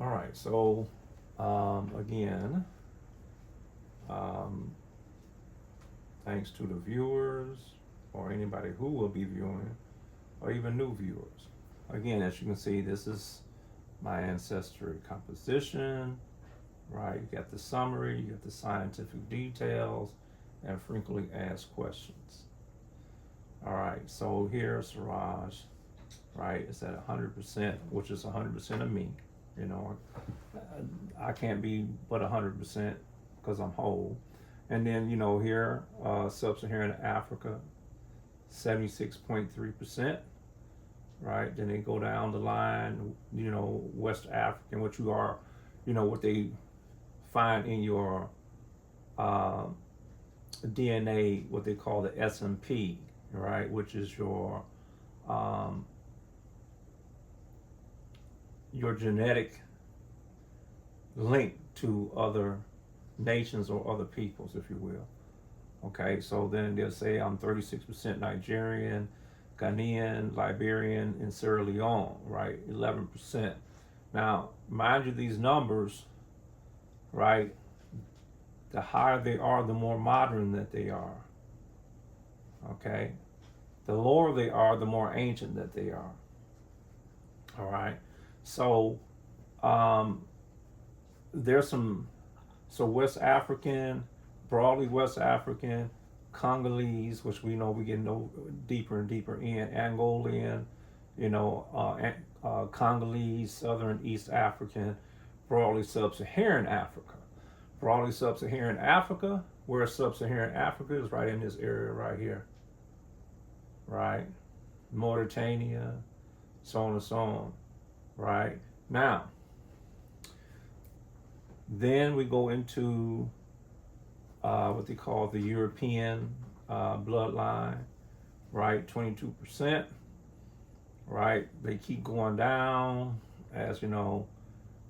All right, so again, um, thanks to the viewers or anybody who will be viewing, or even new viewers. Again, as you can see, this is my ancestry composition, right? You got the summary, you got the scientific details, and frequently asked questions. All right, so here, Suraj, right, is at 100%, which is 100% of me. You know, I can't be but 100% because I'm whole. And then, here, Sub-Saharan Africa, 76.3%, right? Then they go down the line, West African, which you are, what they find in your DNA, what they call the S&P, right? Which is your genetic link to other nations or other peoples, if you will. Okay, so then they'll say I'm 36% Nigerian, Ghanaian, Liberian, and Sierra Leone, right? 11%. Now, mind you, these numbers, right? The higher they are, the more modern that they are. Okay? The lower they are, the more ancient that they are. All right? So, there's some, so West African, broadly West African, Congolese, which we know we get deeper and deeper in, Angolan, Congolese, Southern East African, broadly Sub-Saharan Africa. Broadly Sub-Saharan Africa, where Sub-Saharan Africa is right in this area right here, right? Mauritania, so on and so on, right? Now, then we go into what they call the European bloodline, right? 22%, right? They keep going down as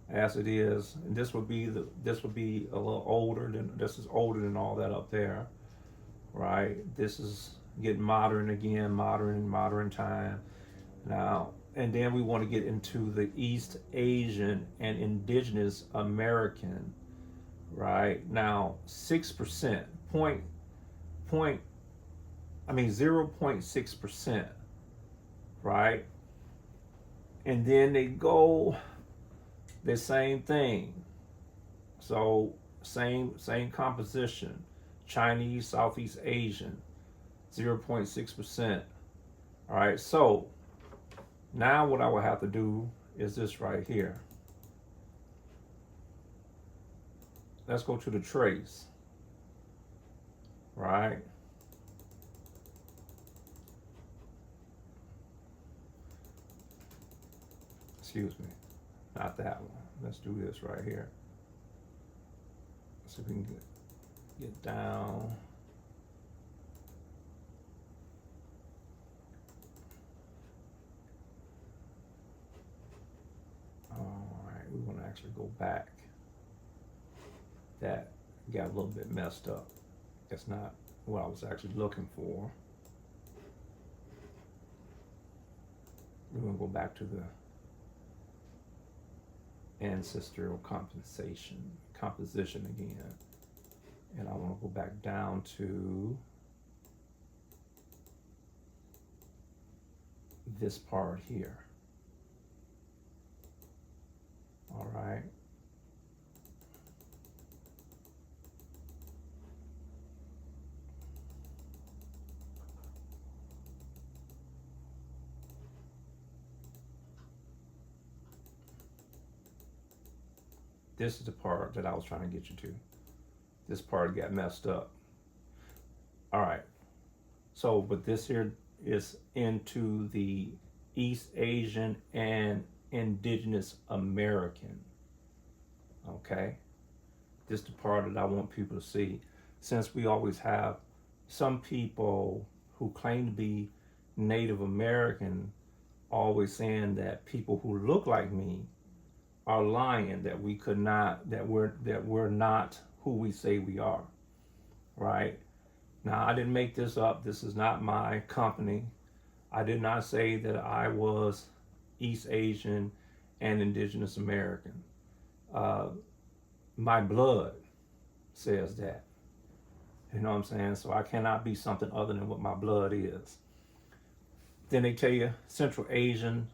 as it is. And this would be a little older than this is older than all that up there, right? This is getting modern again, modern time now. And then we want to get into the East Asian and Indigenous American, right? Now, 6%, 0.6%, right? And then they go the same thing. So same composition. Chinese, Southeast Asian, 0.6%. All right, so now what I will have to do is this right here. Let's go to the trace, right? Excuse me, not that one. Let's do this right here. So we can get down. All right, we want to actually go back. That got a little bit messed up. That's not what I was actually looking for. We're going to go back to the ancestral composition again. And I want to go back down to this part here. All right. This is the part that I was trying to get you to. This part got messed up. All right. So, but this here is into the East Asian and Indigenous American. Okay. This is the part that I want people to see. Since we always have some people who claim to be Native American always saying that people who look like me are lying, that we're not who we say we are, right? Now, I didn't make this up. This is not my company. I did not say that I was East Asian and Indigenous American. uh, my blood says that. You know what I'm saying? So I cannot be something other than what my blood is. Then they tell you Central Asian,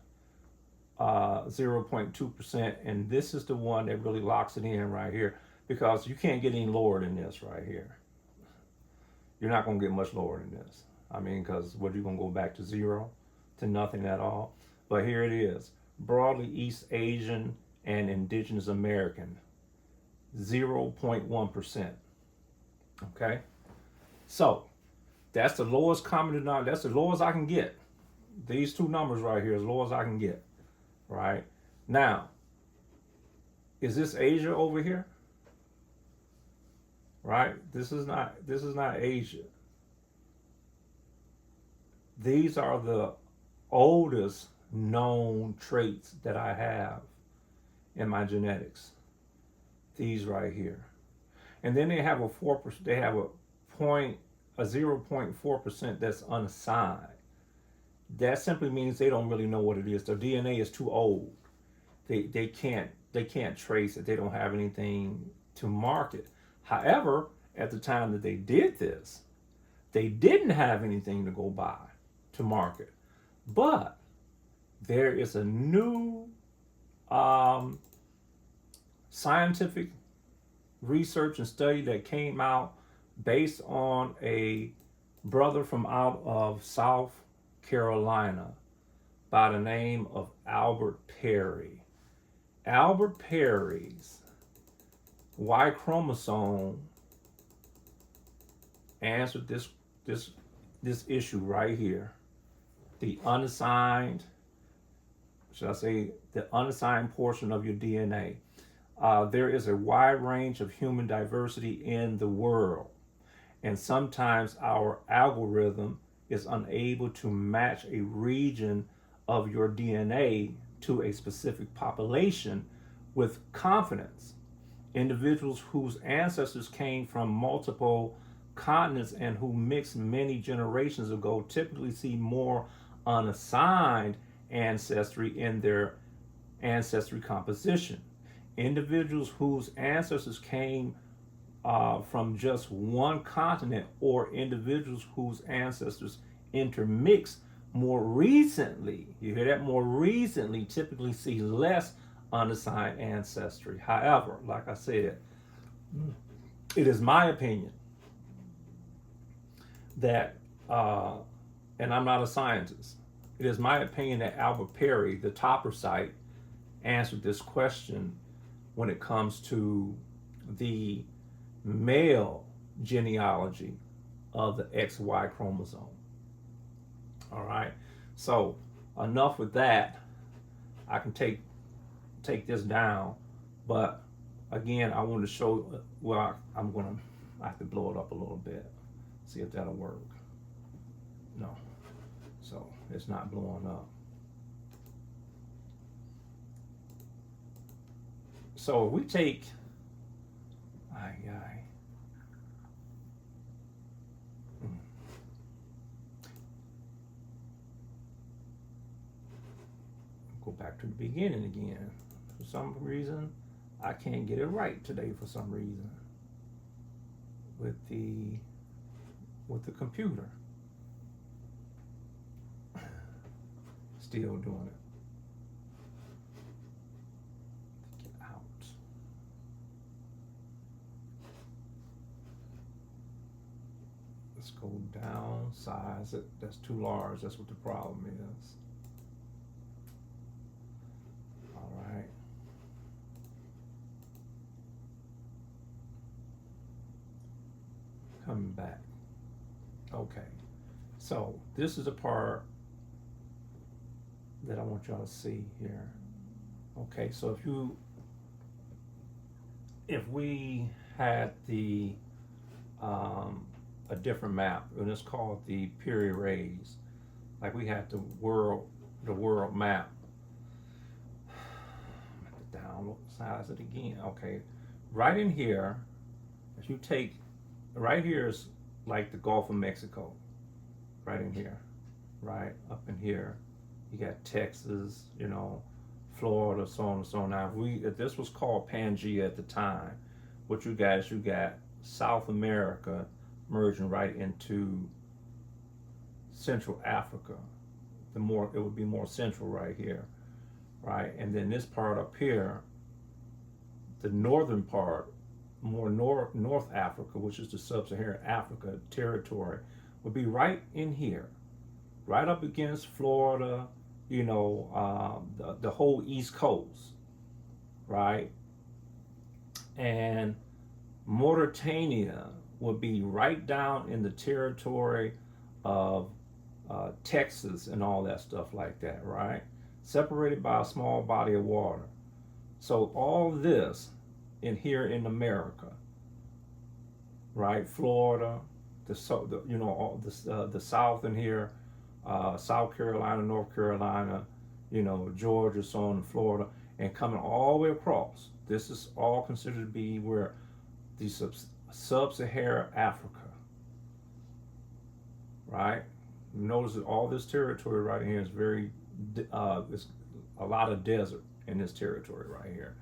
0.2%, and this is the one that really locks it in right here, because you can't get any lower than this right here. You're not going to get much lower than this. I mean, because what, are you going to go back to zero, to nothing at all? But here it is. Broadly East Asian and Indigenous American, 0.1%. Okay? So, that's the lowest common denominator. That's the lowest I can get. These two numbers right here is the lowest I can get. Right? Now, is this Asia over here? Right? This is not Asia. These are the oldest known traits that I have in my genetics. These right here. And then they have a 4%, they have a 0.4% that's unassigned. That simply means they don't really know what it is. Their DNA is too old. They can't trace it. They don't have anything to mark it. However, at the time that they did this, they didn't have anything to go by to mark it. But there is a new scientific research and study that came out based on a brother from out of South Carolina by the name of Albert Perry. Albert Perry's Y chromosome answered this issue right here. The unassigned, should I say, the unassigned portion of your DNA. There is a wide range of human diversity in the world, and sometimes our algorithm is unable to match a region of your DNA to a specific population with confidence. Individuals whose ancestors came from multiple continents and who mixed many generations ago typically see more unassigned ancestry in their ancestry composition. Individuals whose ancestors came from just one continent, or individuals whose ancestors intermixed more recently, you hear that, more recently, typically see less unassigned ancestry. However, like I said, it is my opinion that, and I'm not a scientist, it is my opinion that Albert Perry, the topper site, answered this question when it comes to the male genealogy of the XY chromosome. All right, so enough with that. I can take this down, but again, I want to show. Well, I have to blow it up a little bit, see if that'll work. No, so it's not blowing up. So if we take, go back to the beginning again. For some reason, I can't get it right today. For some reason, with the computer, still doing it. Get out. Let's go down, size it. That's too large. That's what the problem is. All right. Coming back. Okay. So this is the part that I want y'all to see here. Okay, so if we had the a different map, and it's called the Perry rays, like we had the world map. Download, size it again. Okay, right in here, if you take, right here is like the Gulf of Mexico, right in here, right up in here. You got Texas, Florida, so on and so on. Now, if this was called Pangea at the time, what you got South America merging right into Central Africa. It would be more central right here, right? And then this part up here, the northern part, more North Africa, which is the sub-Saharan Africa territory, would be right in here, right up against Florida, the whole East Coast, right? And Mauritania would be right down in the territory of Texas and all that stuff like that, right? Separated by a small body of water. So all this in here in America, right? Florida, the South in here, South Carolina, North Carolina, Georgia, so on, and Florida, and coming all the way across. This is all considered to be where the sub-Saharan Africa, right? Notice that all this territory right here is it's a lot of desert in this territory right here.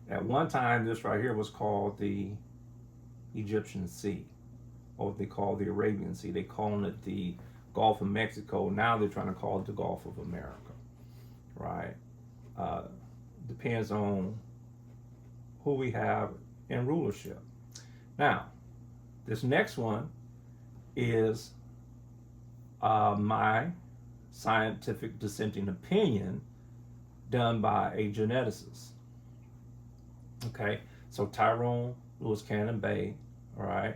At one time, this right here was called the Egyptian Sea, or what they call the Arabian Sea. They calling it the Gulf of Mexico. Now they're trying to call it the Gulf of America, right? Depends on who we have in rulership. Now, this next one is my scientific dissenting opinion done by a geneticist. Okay, so Tyrone Lewis Cannon Bay, all right,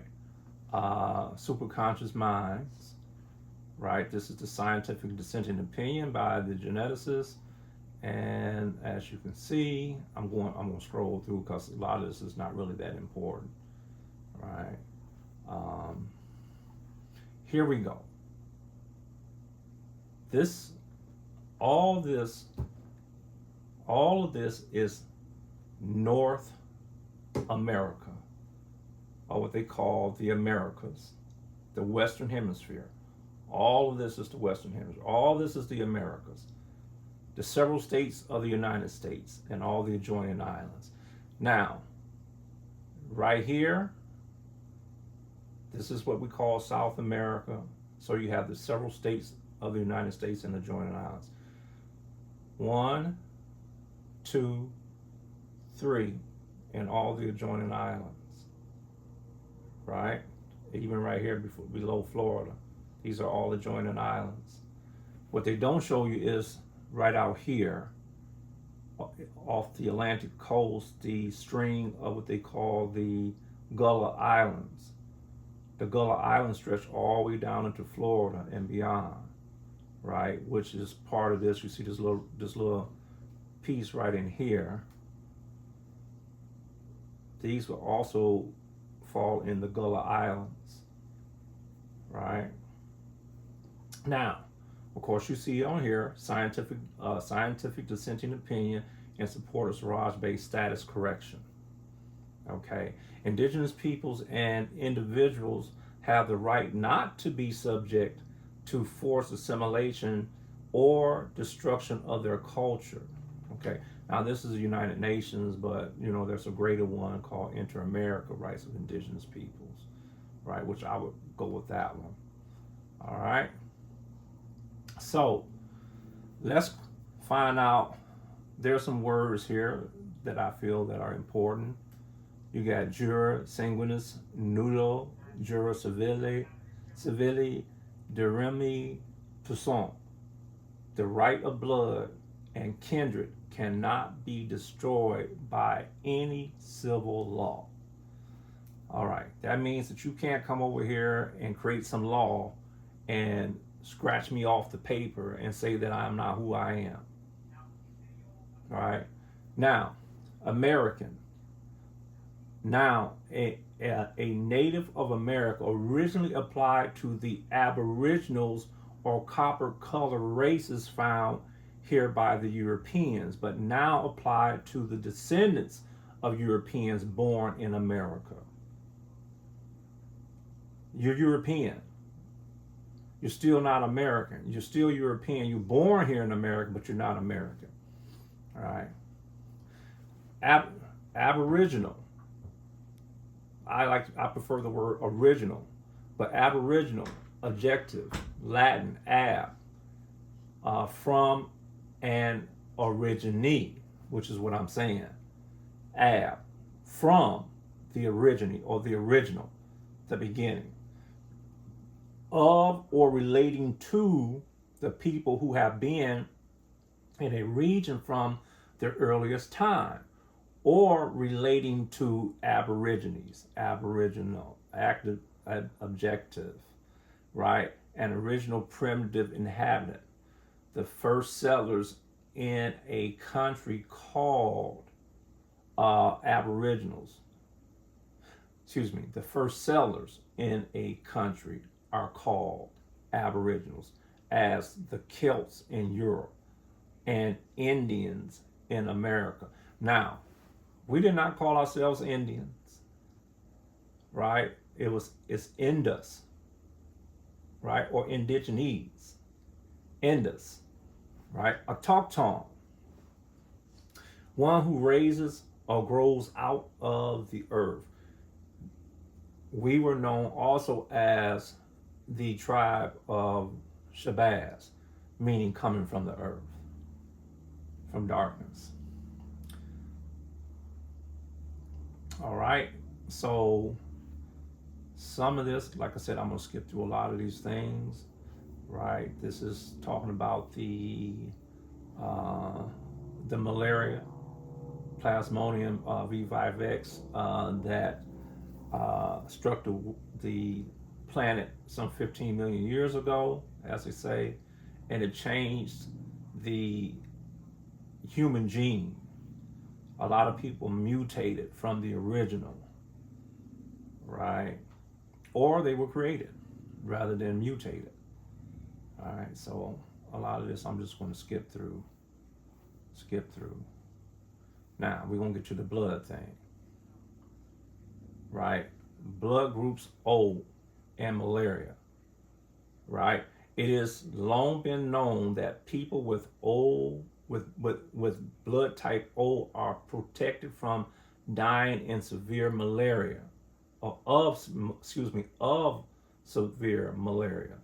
Superconscious Minds, right? This is the scientific dissenting opinion by the geneticist, and as you can see, I'm going to scroll through because a lot of this is not really that important, right? Here we go. All of this is North America, or what they call the Americas, the Western Hemisphere. All of this is the Western Hemisphere. All this is the Americas, the several states of the United States, and all the adjoining islands. Now, right here, this is what we call South America. So you have the several states of the United States and adjoining islands. 1, 2, 3, and all the adjoining islands, right? Even right here below Florida. These are all adjoining islands. What they don't show you is right out here, off the Atlantic coast, the string of what they call the Gullah Islands. The Gullah Islands stretch all the way down into Florida and beyond, right? Which is part of this. You see this little piece right in here. These will also fall in the Gullah Islands, right? Now, of course, you see on here scientific dissenting opinion in support of Suraj-based status correction. Okay, indigenous peoples and individuals have the right not to be subject to forced assimilation or destruction of their culture. Okay, now this is the United Nations, but there's a greater one called Inter-America Rights of Indigenous Peoples, right? Which I would go with that one. All right. So let's find out. There's some words here that I feel that are important. You got jura sanguinis, nudo, jura civili, dirimi puissant. The right of blood and kindred cannot be destroyed by any civil law. All right, that means that you can't come over here and create some law and scratch me off the paper and say that I'm not who I am. All right, now, American. Now, a native of America originally applied to the Aboriginals or copper-colored races found here by the Europeans, but now applied to the descendants of Europeans born in America. You're European. You're still not American. You're still European. You're born here in America, but you're not American. All right. Aboriginal. I prefer the word original, but Aboriginal, adjective, Latin, from an originee, which is what I'm saying. From the original or the original, the beginning. Of or relating to the people who have been in a region from their earliest time, or relating to Aborigines, Aboriginal, active, objective, right? An original primitive inhabitant, the first settlers in a country called Aboriginals. Excuse me, the first settlers in a country are called Aboriginals, as the Celts in Europe and Indians in America. Now, we did not call ourselves Indians, right? It's Indus, right? Or Indigenese, Indus, right? Autochthon, one who raises or grows out of the earth. We were known also as the tribe of Shabazz, meaning coming from the earth, from darkness. All right, so some of this, like I said, I'm going to skip through a lot of these things, right? This is talking about the malaria, Plasmodium vivax, that struck the planet some 15 million years ago, as they say, and it changed the human gene. A lot of people mutated from the original, right? Or they were created rather than mutated. All right, so a lot of this I'm just going to skip through. Now, we're going to get to the blood thing, right? Blood groups O and malaria, right? It has long been known that people with O, with blood type O, are protected from dying in severe malaria, or of severe malaria.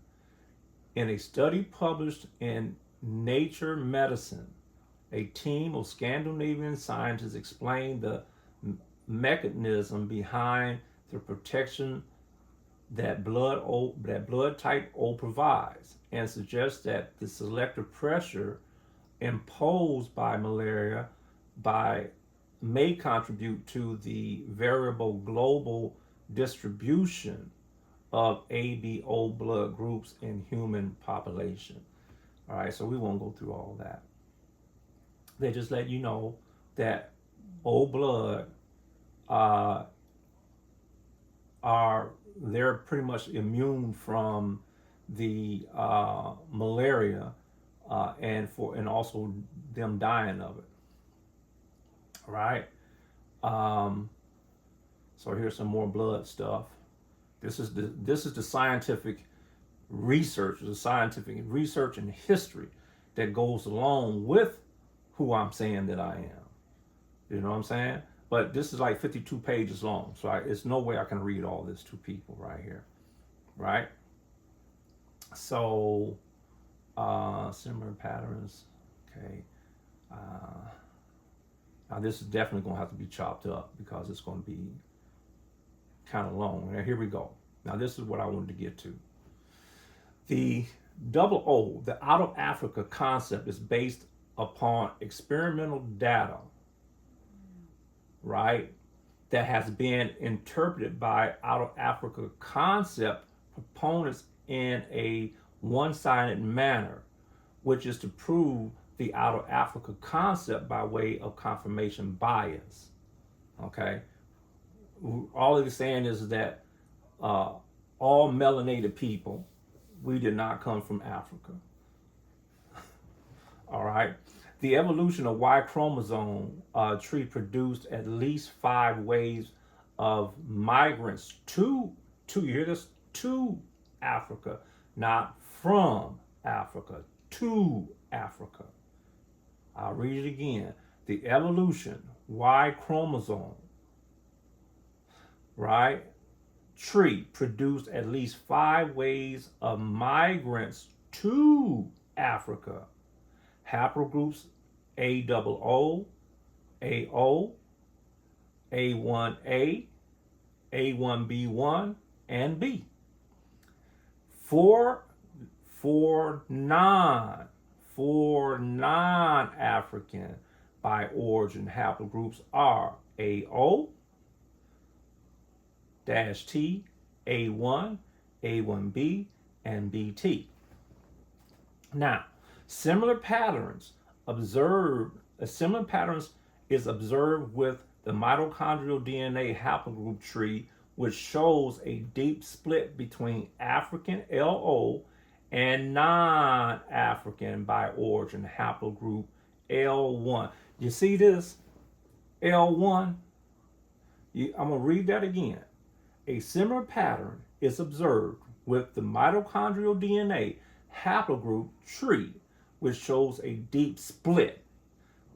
In a study published in Nature Medicine, a team of Scandinavian scientists explained the mechanism behind the protection that blood type O provides, and suggests that the selective pressure imposed by malaria may contribute to the variable global distribution of ABO blood groups in human population. All right, so we won't go through all that. They just let you know that O blood they're pretty much immune from the malaria and also them dying of it. All right. So here's some more blood stuff. This is the scientific research, and history that goes along with who I'm saying that I am. You know what I'm saying? But this is like 52 pages long, so it's no way I can read all this to people right here, right? So, similar patterns, okay. Now this is definitely going to have to be chopped up because it's going to be kind of long. Now here we go. Now this is what I wanted to get to. The double O, the out of Africa concept, is based upon experimental data, right, that has been interpreted by out of Africa concept proponents in a one-sided manner, which is to prove the out of Africa concept by way of confirmation bias. Okay, all it is saying is that all melanated people, we did not come from Africa. All right. The evolution of Y chromosome tree produced at least 5 waves of migrants to Africa, not from Africa, to Africa. I'll read it again. The evolution, Y chromosome, right? Tree produced at least 5 waves of migrants to Africa. Haplogroups AOO, AO, A1A, A1b1, and B. For non-African by origin haplogroups are AO, T, A1, A1b, and BT. Now, similar patterns is observed with the mitochondrial DNA haplogroup tree, which shows a deep split between African LO and non-African by origin haplogroup L1. You see this? L1? I'm going to read that again. A similar pattern is observed with the mitochondrial DNA haplogroup tree, which shows a deep split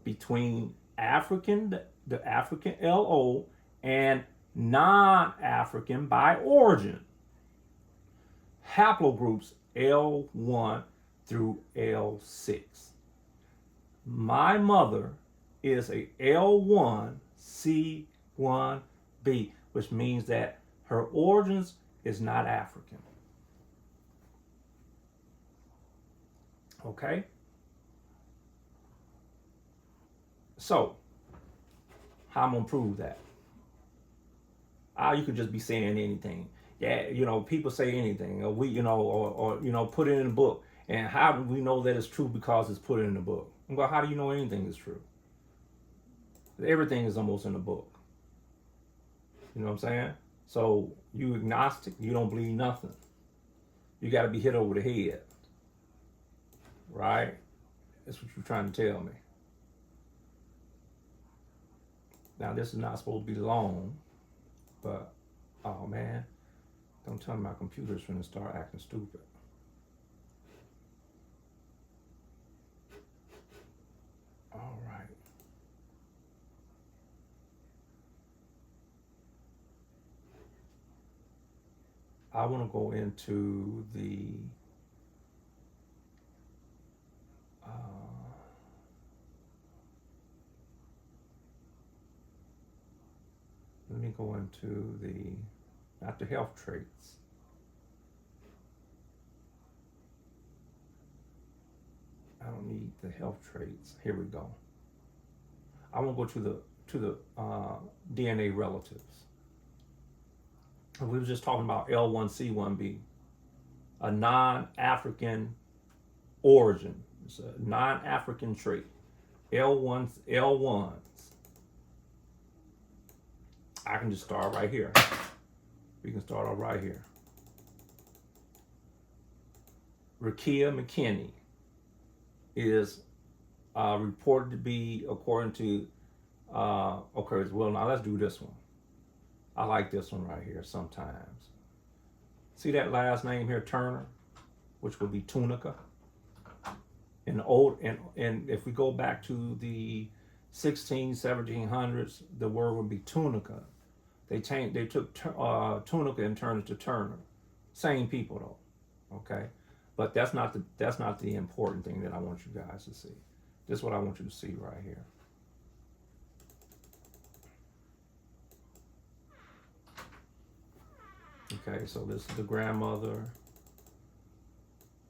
between the African LO and non-African by origin haplogroups L1 through L6. My mother is a L1c1b, which means that her origins is not African. Okay? So, how I'm gonna prove that? You could just be saying anything. Yeah, people say anything, or put it in a book. And how do we know that it's true? Because it's put in the book. Well, how do you know anything is true? Everything is almost in the book. You know what I'm saying? So you agnostic, you don't believe nothing. You got to be hit over the head, right? That's what you're trying to tell me. Now this is not supposed to be long, but oh man, don't tell me my computer's gonna start acting stupid. All right. I want to go into the let me go into not the health traits. I don't need the health traits. Here we go. I want to go to the DNA relatives. We were just talking about L1c1b, a non-African origin. It's a non-African trait. L1s. I can just start right here. We can start off right here. Rakia McKinney is reported to be, according to, okay, well, now let's do this one. I like this one right here sometimes. See that last name here, Turner, which would be Tunica. And if we go back to the 1700s, the word would be Tunica. They took Tunica and turned it to Turner. Same people though, okay? But that's not the important thing that I want you guys to see. This is what I want you to see right here. Okay, so this is the grandmother,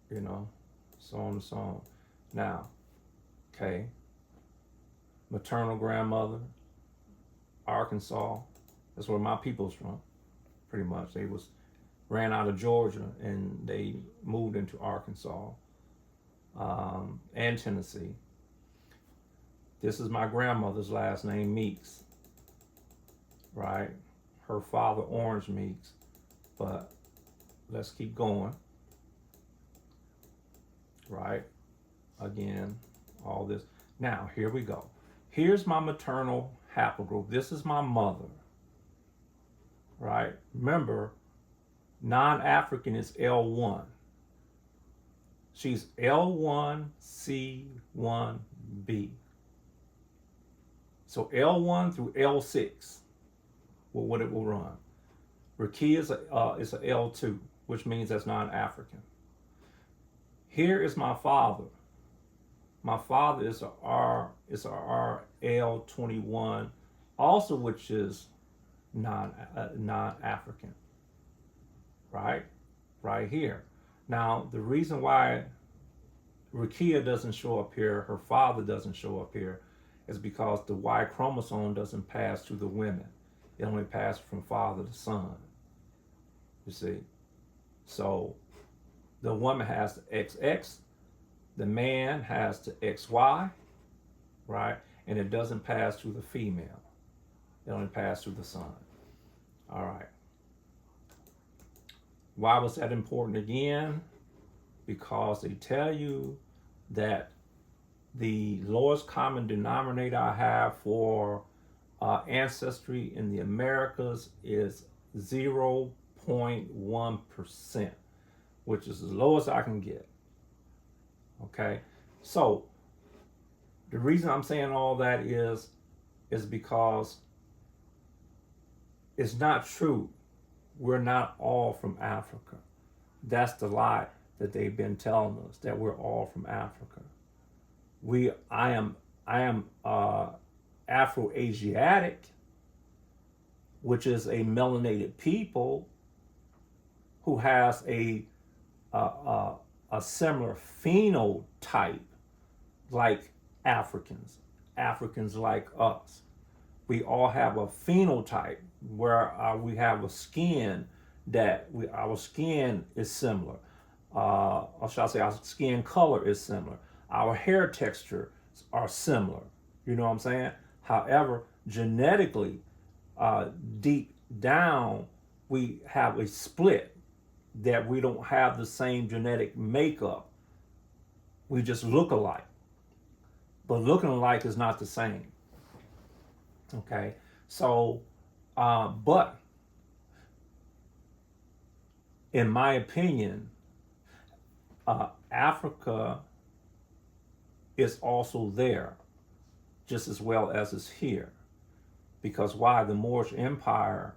so on and so on. Now, okay, maternal grandmother, Arkansas. That's where my people's from, pretty much. They ran out of Georgia and they moved into Arkansas and Tennessee. This is my grandmother's last name, Meeks, right? Her father, Orange Meeks. But let's keep going, right? Again, all this. Now, here we go. Here's my maternal haplogroup. This is my mother, right? Remember, non-African is L1. She's L1c1b. So L1 through L6, what it will run. Rakia is a L2, which means that's non-African. Here is my father. My father is a RL21, also which is non-African, right? Right here. Now, the reason why Rakia doesn't show up here, her father doesn't show up here, is because the Y chromosome doesn't pass to the women. It only passes from father to son, you see. So the woman has the XX, the man has the XY, right? And it doesn't pass to the female. It only passes to the son. All right. Why was that important again? Because they tell you that the lowest common denominator I have for ancestry in the Americas is 0.1%, which is as low as I can get. Okay, so the reason I'm saying all that is because it's not true. We're not all from Africa. That's the lie that they've been telling us, that we're all from Africa. I am Afro-Asiatic, which is a melanated people who has a similar phenotype like Africans like us. We all have a phenotype where we have a skin that our skin is similar. Or shall I say our skin color is similar. Our hair texture are similar. You know what I'm saying? However, genetically, deep down, we have a split that we don't have the same genetic makeup. We just look alike. But looking alike is not the same. Okay? So, but in my opinion, Africa is also there just as well as it's here. Because why? The Moorish Empire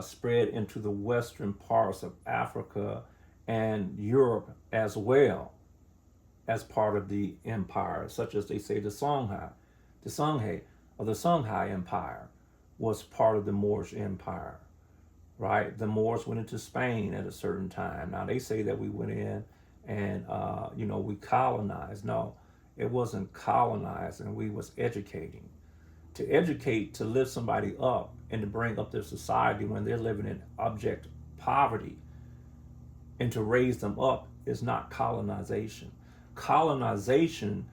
spread into the western parts of Africa and Europe as well as part of the empire, such as they say the Songhai Empire was part of the Moorish Empire, right? The Moors went into Spain at a certain time. Now they say that we went in and we colonized. No, it wasn't colonizing. We was educating. To educate, to lift somebody up and to bring up their society when they're living in abject poverty, and to raise them up is not colonization. Colonization,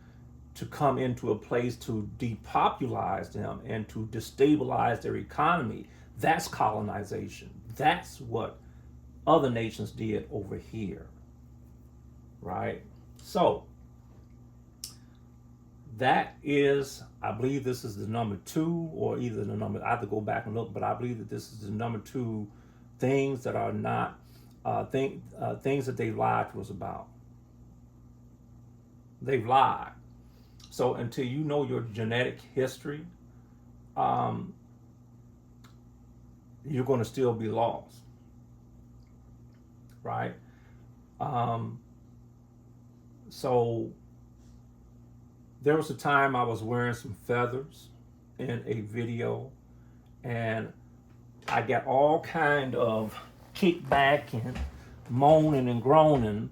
to come into a place to depopulize them and to destabilize their economy, that's colonization. That's what other nations did over here, right? So that is, I believe this is the number 2, or either the number, I have to go back and look, but I believe that this is the number 2 things that are not, things that they lied to us about. They've lied. So until you know your genetic history, you're going to still be lost, right? So there was a time I was wearing some feathers in a video, and I got all kind of kickback and moaning and groaning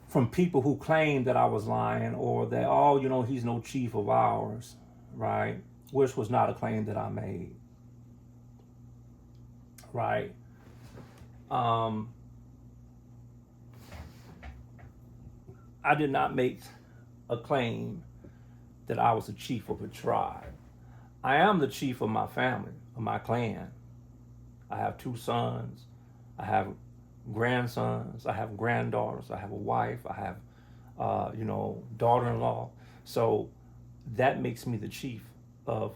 from people who claimed that I was lying, or that, he's no chief of ours, right? Which was not a claim that I made, right? I did not make a claim that I was the chief of a tribe. I am the chief of my family, of my clan. I have 2 sons. I have grandsons. I have granddaughters. I have a wife. I have, daughter-in-law. So that makes me the chief of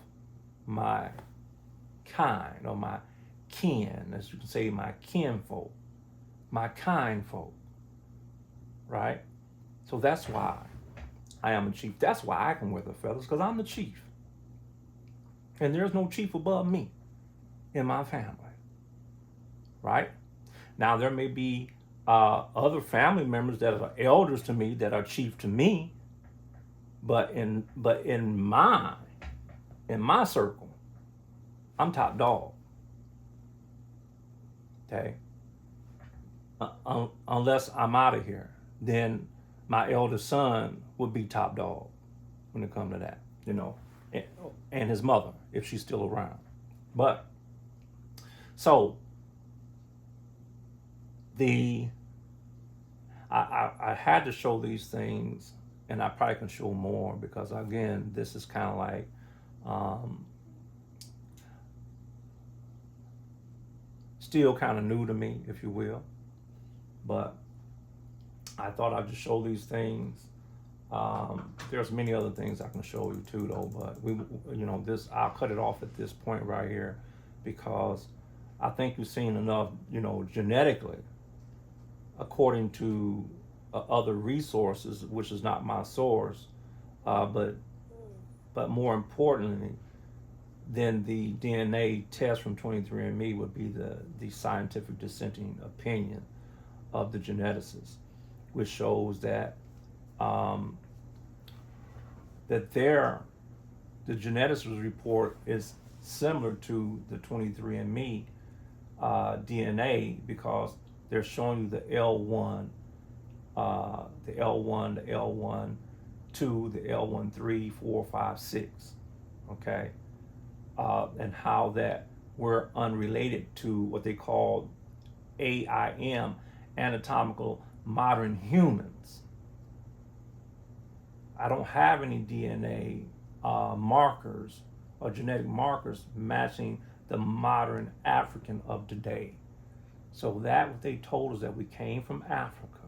my kind, or my kin, as you can say, my kinfolk, my kind folk, right? So that's why. I am a chief. That's why I can wear the feathers, because I'm the chief. And there's no chief above me in my family, right? Now, there may be other family members that are elders to me that are chief to me, but in my circle, I'm top dog. Okay, unless I'm out of here, then my eldest son would be top dog when it comes to that, and, and his mother if she's still around. But so I had to show these things, and I probably can show more because again, this is kind of like still kind of new to me, if you will. But I thought I'd just show these things. There's many other things I can show you too, though. But I'll cut it off at this point right here because I think you've seen enough, genetically, according to other resources, which is not my source, but more importantly than the DNA test from 23andMe would be the scientific dissenting opinion of the geneticists, which shows that the geneticist report is similar to the 23andMe DNA because they're showing you the L1, the L1, the L1, 2, the L1, 3, 4, 5, 6, okay? And how that we're unrelated to what they call AIM, anatomical modern humans. I don't have any DNA markers or genetic markers matching the modern African of today. So that what they told us that we came from Africa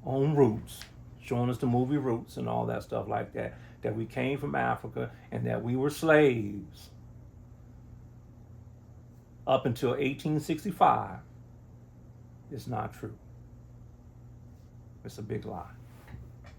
on Roots, showing us the movie Roots and all that stuff like that, that we came from Africa and that we were slaves up until 1865 is not true. It's a big lie.